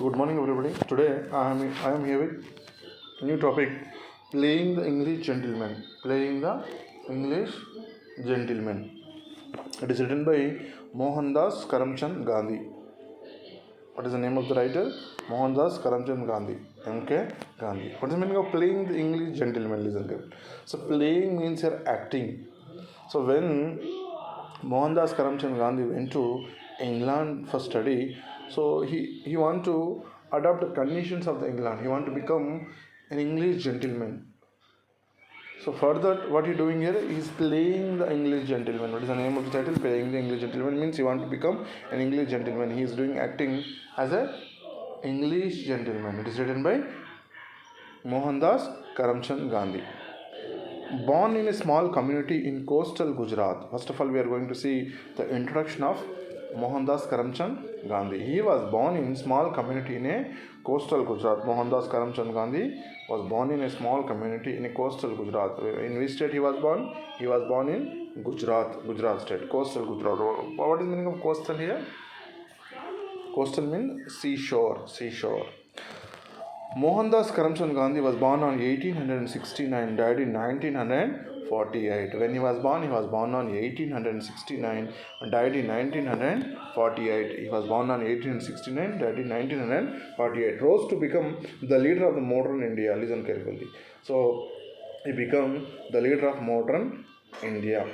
Good morning, everybody. Today I am here with new topic: playing the English gentleman. Playing the English gentleman. It is written by Mohandas Karamchand Gandhi. What is the name of the writer? Mohandas Karamchand Gandhi. M.K. Gandhi. What is the meaning of playing the English gentleman? Listen carefully. So playing means you're acting. So when Mohandas Karamchand Gandhi went to England for study, so he want to adopt the conditions of the England. He want to become an English gentleman. So for that, what he doing here? He is playing the English gentleman. What is the name of the title? Playing the English gentleman means he want to become an English gentleman. He is doing acting as a English gentleman. It is written by Mohandas Karamchand Gandhi. Born in a small community in coastal Gujarat. First of all, we are going to see the introduction of Mohandas Karamchand Gandhi. He was born in small community in a coastal Gujarat. Mohandas Karamchand Gandhi was born in a small community in a coastal Gujarat. In which state he was born? He was born in Gujarat state, coastal Gujarat. What is the meaning of coastal here? Coastal means seashore. Mohandas Karamchand Gandhi was born on 1869, died in 1948. When he was born on 1869 and died in 1948. He was born on 1869, died in 1948. Rose to become the leader of the modern India. Listen carefully. So, he became the leader of modern India.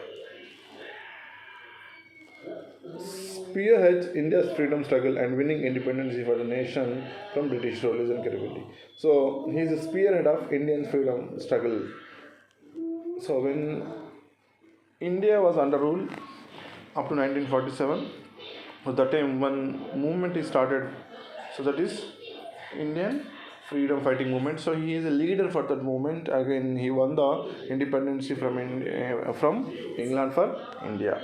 Spearheads India's freedom struggle and winning independence for the nation from British rule. Listen carefully. So he is a spearhead of Indian freedom struggle. So when India was under rule up to 1947, at that time one movement is started. So that is Indian freedom fighting movement. So he is a leader for that movement. Again, he won the independence from England for India.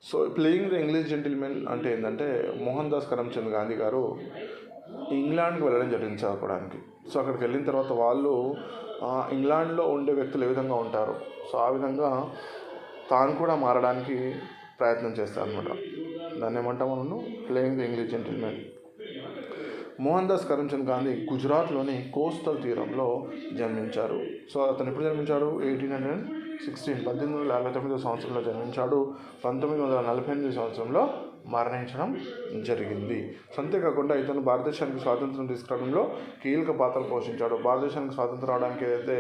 So playing the English gentlemen అంటే ఏంటంటే మోహన్ దాస్ కరమ్చంద్ గాంధీ గారు ఇంగ్లాండ్కి వెళ్ళడం జరిగింది చదువుకోవడానికి. So అక్కడికి వెళ్ళిన తర్వాత వాళ్ళు ఇంగ్లాండ్లో ఉండే వ్యక్తులు ఏ విధంగా ఉంటారు, సో ఆ విధంగా తాను కూడా మారడానికి ప్రయత్నం చేస్తారు అనమాట. దాన్ని ఏమంటాం మనం? Playing the English gentlemen. Mohan Das Karamchand Gandhi గుజరాత్లోని కోస్టల్ తీరంలో జన్మించారు. సో అతను ఎప్పుడు జన్మించాడు? 1859 సంవత్సరంలో జన్మించాడు. 1948 సంవత్సరంలో మరణించడం జరిగింది. అంతేకాకుండా ఇతను భారతదేశానికి స్వాతంత్రం తీసుకురావడంలో కీలక పాత్ర పోషించాడు. భారతదేశానికి స్వాతంత్రం రావడానికి ఏదైతే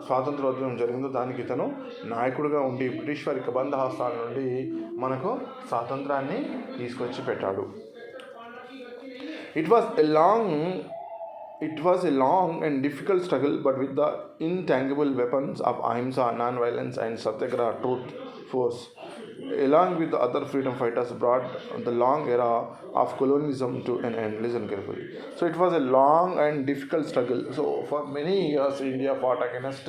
స్వాతంత్రోద్యమం జరిగిందో దానికి ఇతను నాయకుడిగా ఉండి బ్రిటిష్ వారి కబంధ హస్తాల నుండి మనకు స్వాతంత్రాన్ని తీసుకొచ్చి పెట్టాడు. It was a long and difficult struggle, but with the intangible weapons of ahimsa, non-violence, and satyagraha, truth, force, along with the other freedom fighters, brought the long era of colonialism to an end. Listen carefully. So it was a long and difficult struggle. So for many years, India fought against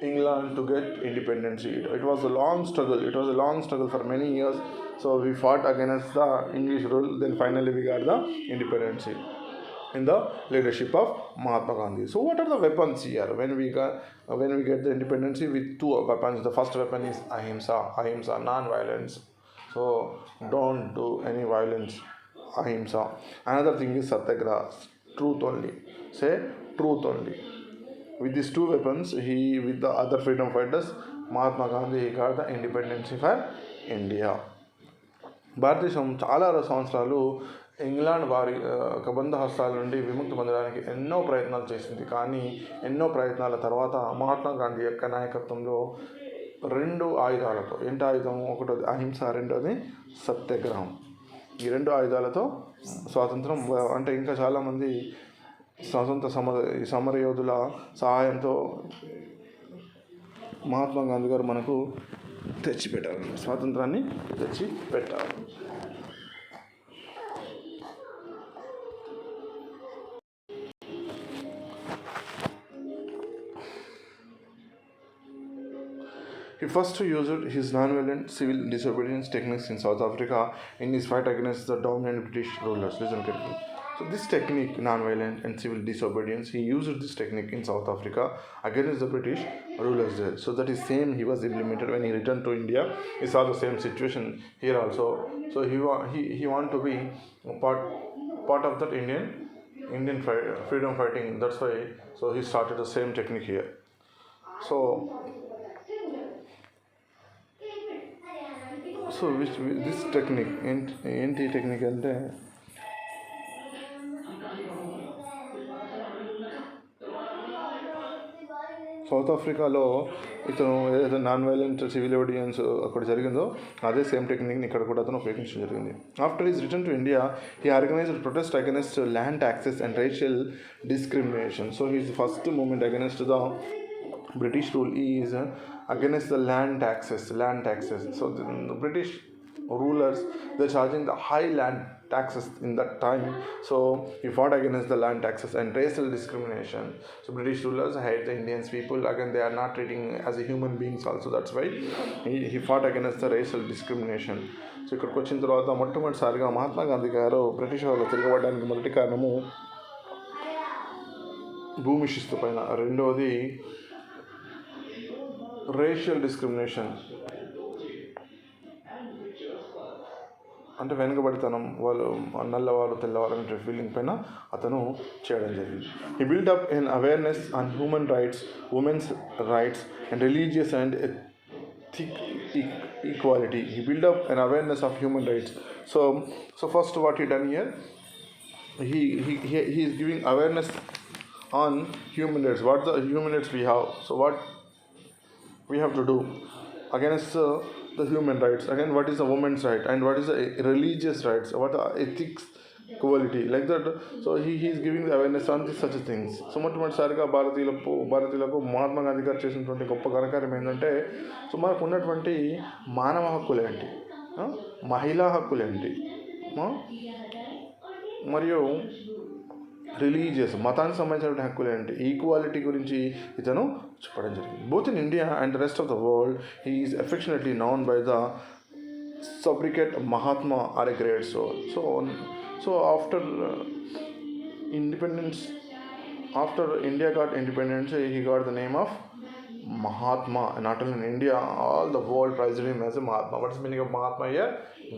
England to get independence. It was a long struggle for many years. So we fought against the English rule. Then finally we got the independence in the leadership of Mahatma Gandhi. So what are the weapons here? When we get the independence with two weapons. The first weapon is ahimsa, non-violence. So don't do any violence. Ahimsa. Another thing is satyagraha, truth only. Say truth only. With these two weapons, with the other freedom fighters, Mahatma Gandhi, he got the independence for India. భారతదేశం చాలా సంవత్సరాలు England వారి కబంధ హస్తాల నుండి విముక్తి పొందడానికి ఎన్నో ప్రయత్నాలు చేసింది. కానీ ఎన్నో ప్రయత్నాల తర్వాత మహాత్మా గాంధీ యొక్క నాయకత్వంలో రెండు ఆయుధాలతో, ఏంటి ఆయుధం? ఒకటోది అహింస, రెండోది సత్యాగ్రహం. ఈ రెండు ఆయుధాలతో స్వాతంత్రం అంటే ఇంకా చాలామంది స్వాతంత్ర సమర యోధుల సహాయంతో మహాత్మా గాంధీ గారు మనకు తెచ్చిపెట్టారు, స్వాతంత్రాన్ని తెచ్చిపెట్టారు. He first used his non-violent civil disobedience techniques in South Africa in his fight against the dominant British rulers. Listen carefully. So this technique, non-violent and civil disobedience, he used this technique in South Africa against the British rulers there. So that is same he was implemented when he returned to India. He saw the same situation here also. So he want to be part part of that freedom fighting. That's why, so he started the same technique here. So this technique ఏంటి technique అంటే south ఆఫ్రికాలో ఇతను ఏదైతే non violent civil obedience అక్కడ జరిగిందో అదే same టెక్నిక్ని ఇక్కడ కూడా అతను ఉపయోగించడం జరిగింది. After his return to India he organised protest against land taxes and racial discrimination. So he's first moment against the British rule is against the land taxes. So the British rulers, they're charging the high land taxes in that time. So he fought against the land taxes and racial discrimination. So British rulers hate the Indians people. Again, they are not treating as a human beings also. That's why he fought against the racial discrimination. So ఇక్కడికి వచ్చిన తర్వాత మొట్టమొదటిసారిగా మహాత్మా గాంధీ గారు British వాళ్ళు తిరగబడడానికి మొదటి కారణము భూమి శిస్తు పైన, రెండవది రేషియల్ డిస్క్రిమినేషన్ అంటే వెనుకబడితనం, వాళ్ళు నల్లవారు తెల్లవారు అనే ఫీలింగ్ పైన అతను చేయడం జరిగింది. He build up an awareness on human rights, women's rights and religious and ethic equality. He built up an awareness of human rights. So first what he done here, he is giving awareness on human rights. What the human rights we have, so what we have to do against the human rights. Again, what is the woman's right and what is the religious rights, what are ethics, equality, like that. So he is giving the awareness on such things. So మొట్టమొదటిసారిగా భారతీయులకు మహాత్మా గాంధీ గారు చేసినటువంటి గొప్ప ఘనకార్యం ఏంటంటే, so మనకు ఉన్నటువంటి మానవ హక్కులేంటి, మహిళా హక్కులేంటి, మరియు రిలీజియస్ మతానికి సంబంధించిన హక్కులు ఏంటి, ఈక్వాలిటీ గురించి ఇతను చెప్పడం జరిగింది. Both in India and rest of the world he is affectionately known by the sobriquet Mahatma are a great soul. So after independence, after India got independence, he got the name of Mahatma. Not only in India, all the world prized him as a Mahatma. What is the meaning of Mahatma here?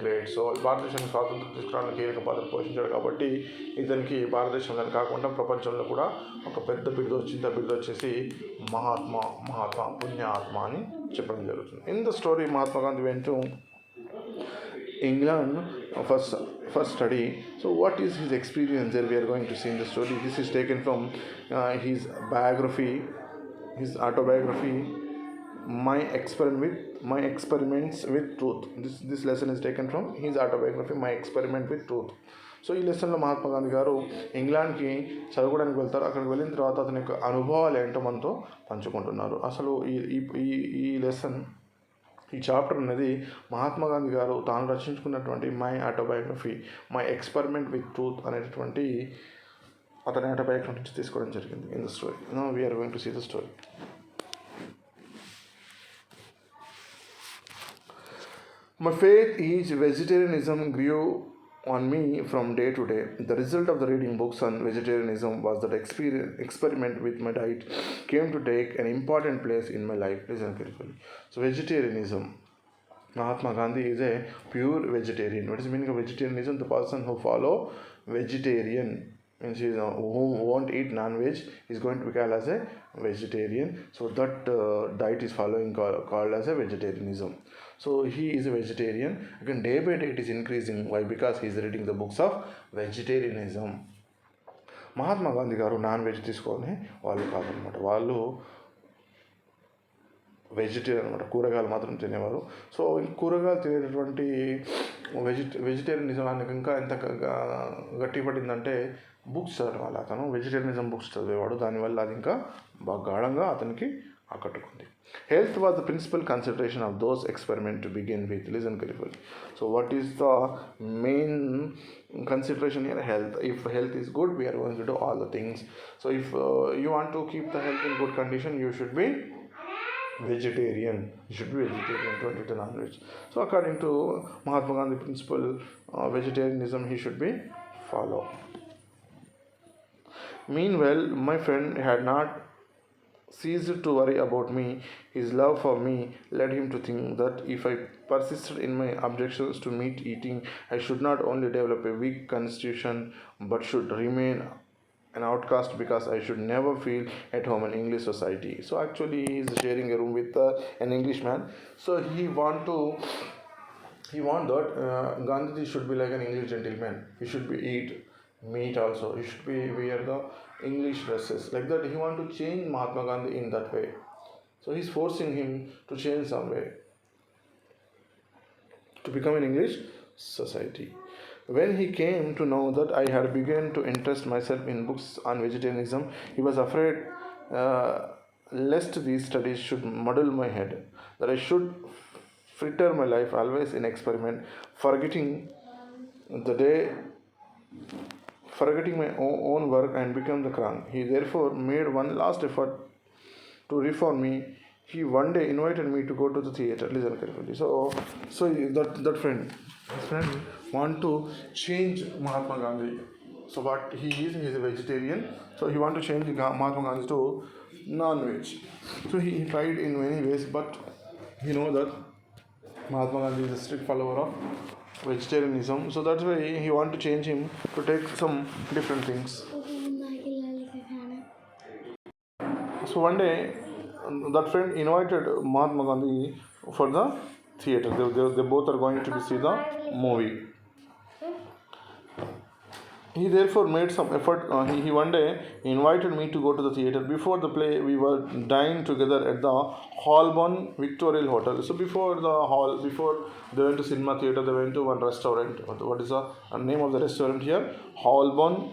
Great soul. భారతదేశానికి స్వాతంత్రం తీసుకురావడానికి కీలక పాత్ర పోషించాడు కాబట్టి ఇతనికి భారతదేశంలో కాకుండా ప్రపంచంలో కూడా ఒక పెద్ద బిరుదు వచ్చింది. ఆ బిరుదు వచ్చేసి మహాత్మా పుణ్యాత్మ అని చెప్పడం జరుగుతుంది. In the story Mahatma Gandhi went to England for study. So what is his experience there? We are going to see in the story. This is taken from his biography, his autobiography, My Experiments with Truth. This lesson is taken from his autobiography, My Experiment with Truth. So ఈ లెసన్లో మహాత్మా గాంధీ గారు ఇంగ్లాండ్కి చదువుకోవడానికి వెళ్తారు. అక్కడికి వెళ్ళిన తర్వాత అతని యొక్క అనుభవాలు ఏంటో మనతో పంచుకుంటున్నారు. అసలు ఈ లెసన్, ఈ చాప్టర్ అనేది మహాత్మా గాంధీ గారు తాను రచించుకున్నటువంటి my autobiography, my experiment with truth అనేటటువంటి అతని ఆటోబయోగ్రఫీ నుంచి తీసుకోవడం జరిగింది. In the story now we are going to see the story. My faith is vegetarianism grew on me from day to day. The result of the reading books on vegetarianism was that experiment with my diet came to take an important place in my life. Listen carefully. So vegetarianism, Mahatma Gandhi is a pure vegetarian. What is the meaning of vegetarianism? The person who follow vegetarian means who won't eat non-veg is going to be called as a vegetarian. So that diet is following called as a vegetarianism. So he is a vegetarian. Again, day by day it is increasing. Why? Because he is reading the books of vegetarianism. Mahatma Gandhi గారు non veg తీసుకొని వాళ్ళు కాదనమాట, వాళ్ళు vegetarian అనమాట, కూరగాయలు మాత్రం తినేవారు. So కూరగాయలు తినేటటువంటి వెజిటేరియనిజానికి ఇంకా ఎంత గట్టిపడిందంటే బుక్స్ చదవాలి. అతను వెజిటేరియనిజం బుక్స్ చదివేవాడు. దానివల్ల అది ఇంకా బాగా గాఢంగా అతనికి ఆకట్టుకుంది. Health was the principal consideration of those experiment to begin with. Listen carefully. So what is the main consideration here? Health. If health is good, we are going to do all the things. So if you want to keep the health in good condition, you should be vegetarian. Don't eat non-veg. So according to Mahatma Gandhi principle, vegetarianism he should be follow. Meanwhile, my friend had not ceased to worry about me. His love for me led him to think that if I persisted in my objections to meat eating, I should not only develop a weak constitution but should remain an outcast because I should never feel at home in English society. So actually, he is sharing a room with an Englishman. So he want that Gandhiji should be like an English gentleman. He should be eat meat also. He should be wear the English dresses like that. He want to change Mahatma Gandhi in that way. So he's forcing him to change some way to become an English society. When he came to know that I had begun to interest myself in books on vegetarianism, he was afraid lest these studies should muddle my head, that I should fritter my life always in experiment, forgetting the day, forgetting my own work and become the crown. He therefore made one last effort to reform me. He one day invited me to go to the theater. Listen carefully. So that friend, his friend, want to change Mahatma Gandhi. So what he is a vegetarian. So he want to change Mahatma Gandhi to non-veg. So he tried in many ways, but he know that Mahatma Gandhi is a strict follower of vegetarianism. So that's why he want to change him to take some different things. So one day, that friend invited Mahatma Gandhi for the theater. They both are going to see the movie. He therefore made some effort. He one day invited me to go to the theater. Before the play, we were dined together at the Holborn Victorial Hotel. So before they went to cinema theater, they went to one restaurant. What is the name of the restaurant here? Holborn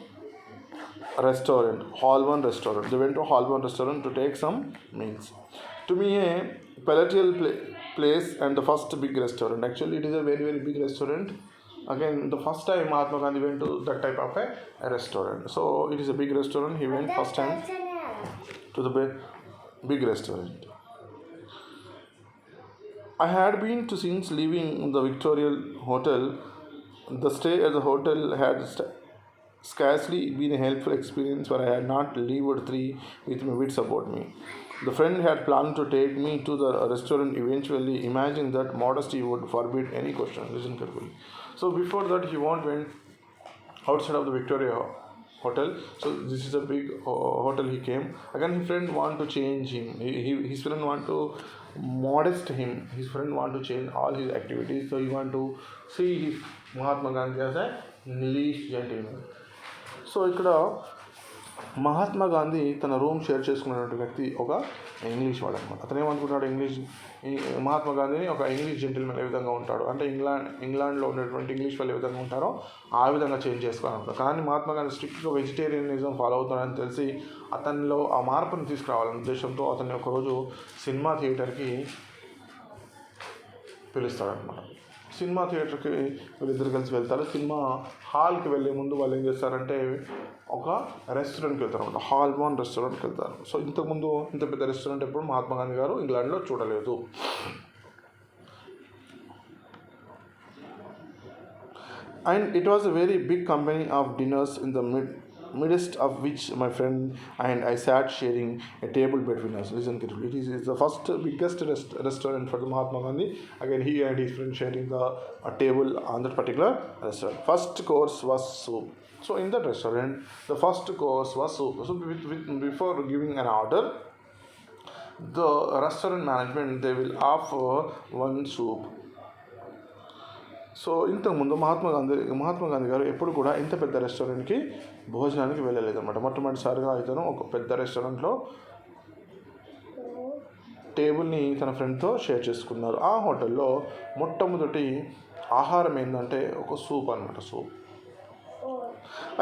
Restaurant. They went to Holborn Restaurant to take some meals. To me, a palatial place and the first big restaurant. Actually, it is a very very big restaurant. Again, the first time Mahatma Gandhi went to that type of a restaurant. So it is a big restaurant. He went first time to the big restaurant. I had been to since leaving the Victorial Hotel. The stay at the hotel had scarcely been a helpful experience, for I had not lived three with my wits about me. The friend had planned to take me to the restaurant eventually, imagining that modesty would forbid any question. Listen carefully. So before that, he went outside of the Victoria Hotel. So this is a big hotel. He came again. His friend want to change him. His friend want to modest him. His friend want to change all his activities. So he want to see his Mahatma Gandhi as a English gentleman. So ఇక్కడ మహాత్మా గాంధీ తన room share చేసుకున్నటువంటి వ్యక్తి ఒక English వాడు అనమాట. అతను ఏమనుకుంటాడు, మహాత్మా గాంధీని ఒక ఇంగ్లీష్ జెంటిల్మెన్ ఏ విధంగా ఉంటాడు అంటే ఇంగ్లాండ్లో ఉన్నటువంటి ఇంగ్లీష్ వాళ్ళు ఏ విధంగా ఉంటారో ఆ విధంగా చేంజ్ చేసుకోవాలనుకుంటారు. కానీ మహాత్మా గాంధీ స్ట్రిక్ట్గా వెజిటేరియనిజం ఫాలో అవుతున్నాడని తెలిసి అతనిలో ఆ మార్పును తీసుకురావాలనే ఉద్దేశంతో అతన్ని ఒకరోజు సినిమా థియేటర్కి పిలుస్తాడనమాట. సినిమా థియేటర్కి వీళ్ళిద్దరు కలిసి వెళ్తారు. సినిమా హాల్కి వెళ్ళే ముందు వాళ్ళు ఏం చేస్తారంటే ఒక రెస్టారెంట్కి వెళ్తారు అనమాట. హాల్బోర్న్ రెస్టారెంట్కి వెళ్తారు. సో ఇంతకుముందు ఇంత పెద్ద రెస్టారెంట్ ఎప్పుడు మహాత్మా గాంధీ గారు ఇంగ్లాండ్లో చూడలేదు. And it was a very big company of dinners in the midst of which my friend and I sat sharing a table between us. Listen carefully. It is the first biggest restaurant for the Mahatma Gandhi. Again, he and his friend sharing a table on that particular restaurant. First course was soup. So in that restaurant, the first course was soup. So before giving an order, the restaurant management they will offer one soup. So ఇంతకుముందు మహాత్మా గాంధీ గారు ఎప్పుడు కూడా ఇంత పెద్ద రెస్టారెంట్కి భోజనానికి వెళ్ళలేదన్నమాట. మొట్టమొదటిసారిగా ఇతను ఒక పెద్ద రెస్టారెంట్లో టేబుల్ని తన ఫ్రెండ్తో షేర్ చేసుకున్నారు. ఆ హోటల్లో మొట్టమొదటి ఆహారం ఏంటంటే ఒక సూప్ అనమాట. Soup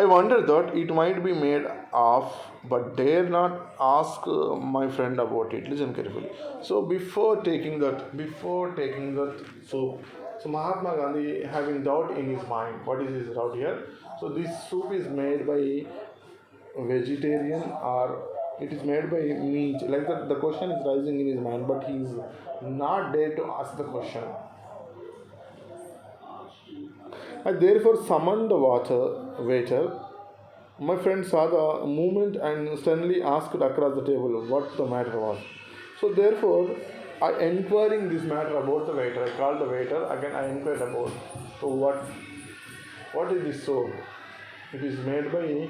I wonder that it might be made of, but dare not ask my friend about it. Listen carefully. So before taking that soup, so Mahatma Gandhi having doubt in his mind. What is his doubt here? So this soup is made by vegetarian or it is made by meat. Like that, the question is rising in his mind, but he is not dare to ask the question. I therefore summoned the waiter My friend saw the movement and suddenly asked across the table what the matter was. So therefore, I inquiring this matter about the waiter. I called the waiter again. I inquired about so what is this soap? It is made by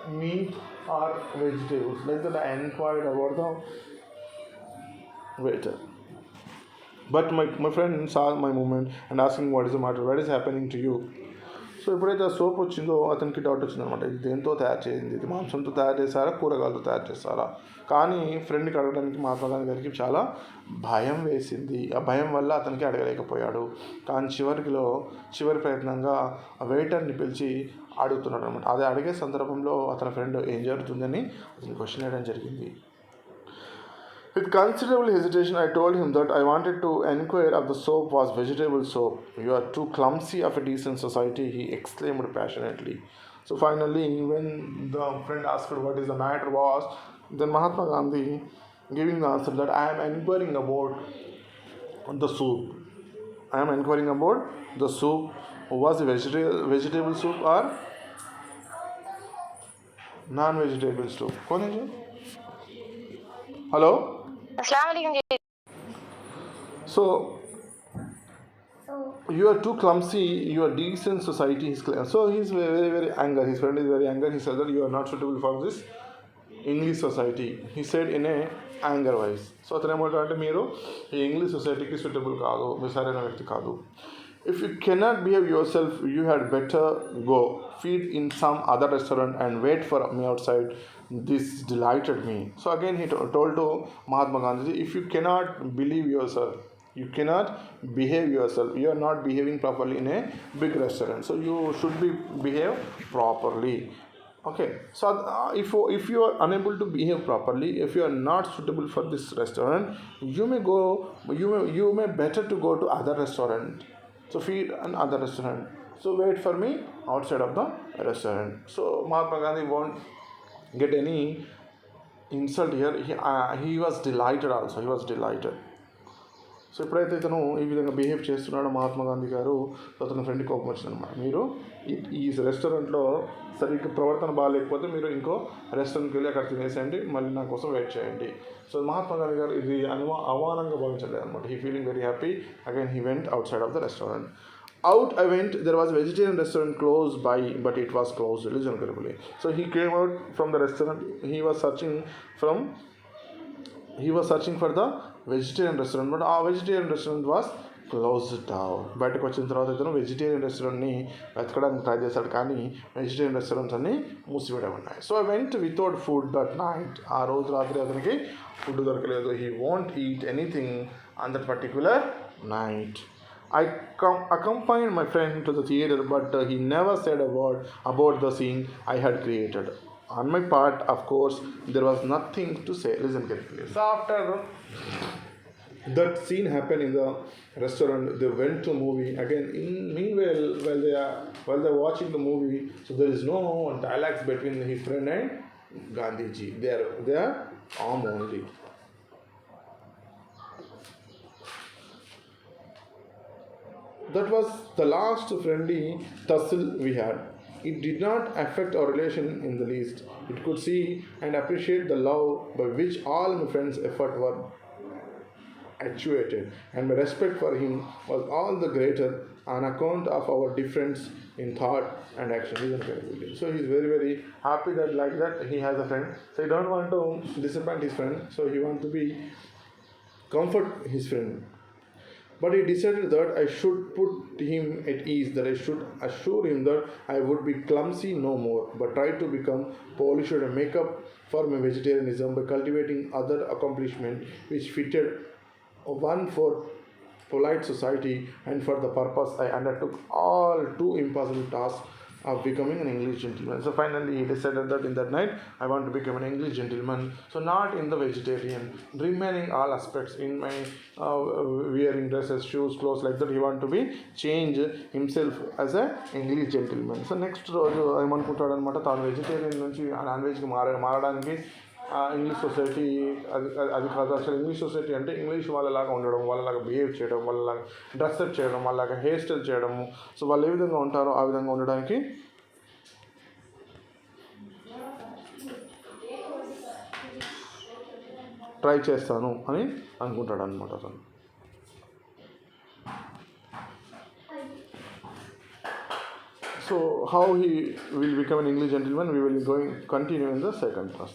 meat or vegetables. Like that, I inquired about the waiter. But my friend saw my movement and asking what is the matter, what is happening to you. So ఎప్పుడైతే ఆ soap వచ్చిందో అతనికి doubt వచ్చిందనమాట, ఇది దేంతో తయారు చేయింది, ఇది మాంసంతో తయారు చేస్తారా కూరగాయలతో తయారు చేస్తారా. కానీ ఫ్రెండ్కి అడగడానికి మహాత్మా గాంధీ గారికి చాలా భయం వేసింది. ఆ భయం వల్ల అతనికి అడగలేకపోయాడు. కానీ చివరి ప్రయత్నంగా ఆ వెయిటర్ని పిలిచి అడుగుతున్నాడు అనమాట. అదే అడిగే సందర్భంలో అతని ఫ్రెండ్ ఏం జరుగుతుందని అతను క్వశ్చన్ వేయడం జరిగింది. With considerable hesitation, I told him that I wanted to enquire if the soap was vegetable soap. You are too clumsy of a decent society, he exclaimed passionately. So finally, when the friend asked what is the matter was, then Mahatma Gandhi giving the answer that I am enquiring about the soup. I am enquiring about the soup. Was it vegetable soup or non-vegetable soup? कौन है जो? Hello? So you are too clumsy, you are decent society, so he's very angry. His friend is very angry. He said that you are not suitable for this English society, he said in a anger voice. So అతను ఏమంటారంటే మీరు ఈ English సొసైటీకి suitable కాదు, మీరు సరైన వ్యక్తి కాదు. If you cannot behave yourself, you had better go feed in some other restaurant and wait for me outside. This delighted me. So again he told to Mahatma Gandhi, if you cannot believe yourself, you cannot behave yourself, you are not behaving properly in a big restaurant, so you should behave properly. Okay, so if you are unable to behave properly, if you are not suitable for this restaurant, you may better to go to other restaurant, so feed another restaurant, so wait for me outside of the restaurant. So Mahatma Gandhi won't get any insult here. He was delighted also, he was delighted. So ఎప్పుడైతే ఇతను ఈ విధంగా behave చేస్తున్నాడో మహాత్మా గాంధీ గారు, అతని ఫ్రెండ్కి కోపం వచ్చిందనమాట. మీరు ఈ రెస్టారెంట్లో సరిగ్గా ప్రవర్తన బాగాలేకపోతే మీరు ఇంకో రెస్టారెంట్కి వెళ్ళి అక్కడ తినేసేయండి, మళ్ళీ నా కోసం వెయిట్ చేయండి. సో మహాత్మా గాంధీ గారు ఇది అవమానంగా భావించలేదు అనమాట. He feeling very happy. Again he went out side of the restaurant. Out I went. There was a vegetarian restaurant close by, but it was closed. Listen carefully. So he came out from the restaurant. He was searching for the vegetarian restaurant, but our vegetarian restaurant was closed down. బయటకు వచ్చిన తర్వాత ఇతను vegetarian రెస్టారెంట్ని వెతకడానికి try చేశాడు, కానీ vegetarian restaurants అన్నీ మూసివేయడం ఉన్నాయి. So I went without food that night. ఆ రోజు రాత్రి అతనికి ఫుడ్ దొరకలేదు. He want eat anything on that particular night. I accompanied my friend to the theater, but he never said a word about the scene I had created. On my part, of course, there was nothing to say. Listen carefully. So after that scene happened in the restaurant, they went to movie again. Meanwhile, while they are watching the movie, so there is no dialogues between his friend and Gandhiji. They are arm only. That was the last friendly tussle we had. It did not affect our relation in the least. It could see and appreciate the love by which all my friends' efforts were actuated, and my respect for him was all the greater on account of our difference in thought and action. So he is very, very happy that like that he has a friend. So he don't want to disappoint his friend. So he want to be comfort his friend. But he decided that I should put him at ease, that I should assure him that I would be clumsy no more, but try to become polished and make up for my vegetarianism by cultivating other accomplishments which fitted one for polite society, and for the purpose I undertook all too impossible tasks of becoming an English gentleman. So finally he decided that in that night I want to become an English gentleman, so not in the vegetarian, remaining all aspects in my wearing dresses, shoes, clothes, like that he want to be change himself as a English gentleman. So next రోజు ఏమనుకుంటాడు అనమాట, తాను vegetarian నుంచి non వెజ్కి మారడానికి English society అది కాదు. అసలు English society అంటే ఇంగ్లీష్ వాళ్ళలాగా ఉండడం, వాళ్ళలాగా బిహేవ్ చేయడం, వాళ్ళలాగా డ్రెస్అప్ చేయడం, వాళ్ళలాగా హెయిర్ స్టైల్ చేయడము, సో వాళ్ళు ఏ విధంగా ఉంటారో ఆ విధంగా ఉండడానికి ట్రై చేస్తాను అని అనుకుంటాడు అనమాట అతను. So how he will become an English gentleman, we will continue in the second class.